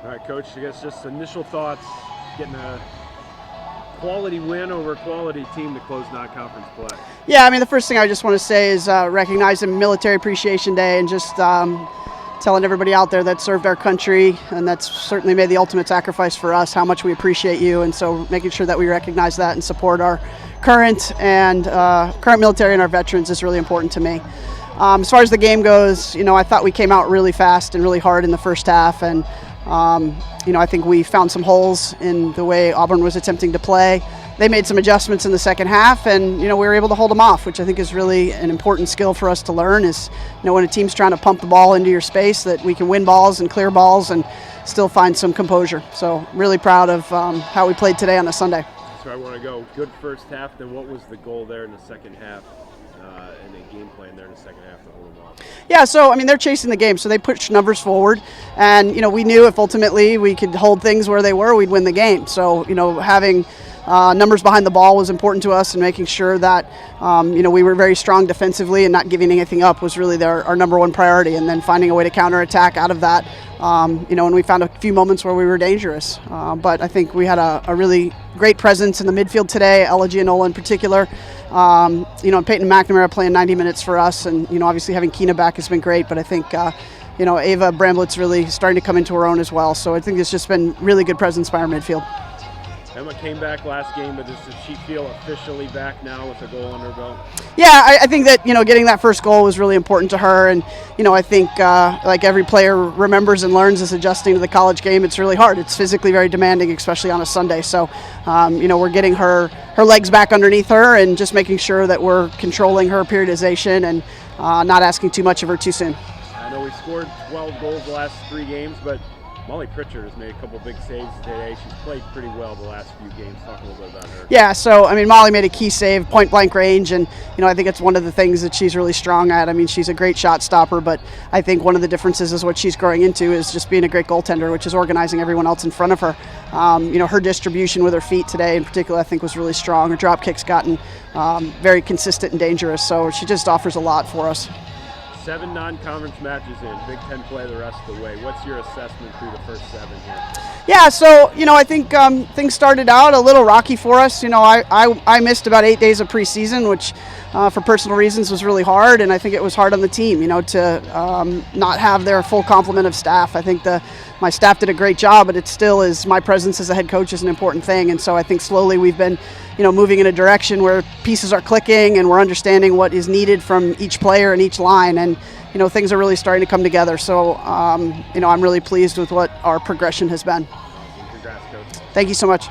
All right, Coach, I guess just initial thoughts, getting a quality win over a quality team to close non-conference play. Yeah, I mean, the first thing I just want to say is recognizing Military Appreciation Day and just telling everybody out there that served our country and that's certainly made the ultimate sacrifice for us, how much we appreciate you. And so making sure that we recognize that and support our current military and our veterans is really important to me. As far as the game goes, I thought we came out really fast and really hard in the first half, and I think we found some holes in the way Auburn was attempting to play. They made some adjustments in the second half, and we were able to hold them off, which I think is really an important skill for us to learn. Is when a team's trying to pump the ball into your space, that we can win balls and clear balls and still find some composure. So really proud of how we played today on a Sunday. So I want to go good first half. Then what was the goal there in the second half? And the game plan there in the second half to hold them off? Yeah, so I mean they're chasing the game, so they pushed numbers forward, and we knew if ultimately we could hold things where they were, we'd win the game. So having numbers behind the ball was important to us, and making sure that we were very strong defensively and not giving anything up was really our number one priority, and then finding a way to counterattack out of that. And we found a few moments where we were dangerous. But I think we had a really great presence in the midfield today, Ella Gianola in particular. And Peyton McNamara playing 90 minutes for us, and obviously having Keena back has been great. But I think Ava Bramblitt's really starting to come into her own as well. So I think it's just been really good presence by our midfield. Emma came back last game, but does she feel officially back now with a goal under her belt? Yeah, I think that getting that first goal was really important to her, and I think like every player remembers and learns as adjusting to the college game, it's really hard. It's physically very demanding, especially on a Sunday. So we're getting her legs back underneath her and just making sure that we're controlling her periodization and not asking too much of her too soon. I know we scored 12 goals the last 3 games, but Molly Pritchard has made a couple big saves today. She's played pretty well the last few games. Talk a little bit about her. Yeah, so I mean, Molly made a key save, point blank range, and I think it's one of the things that she's really strong at. I mean, she's a great shot stopper, but I think one of the differences is what she's growing into is just being a great goaltender, which is organizing everyone else in front of her. Her distribution with her feet today, in particular, I think was really strong. Her drop kick's gotten very consistent and dangerous, so she just offers a lot for us. 7 non-conference matches in, Big Ten play the rest of the way. What's your assessment through the first 7 here? Yeah, so I think things started out a little rocky for us. I missed about 8 days of preseason, which for personal reasons was really hard, and I think it was hard on the team, to not have their full complement of staff. I think my staff did a great job, but it still is my presence as a head coach is an important thing, and so I think slowly we've been moving in a direction where pieces are clicking and we're understanding what is needed from each player and each line, and things are really starting to come together. So I'm really pleased with what our progression has been. Congrats, Coach. Thank you so much.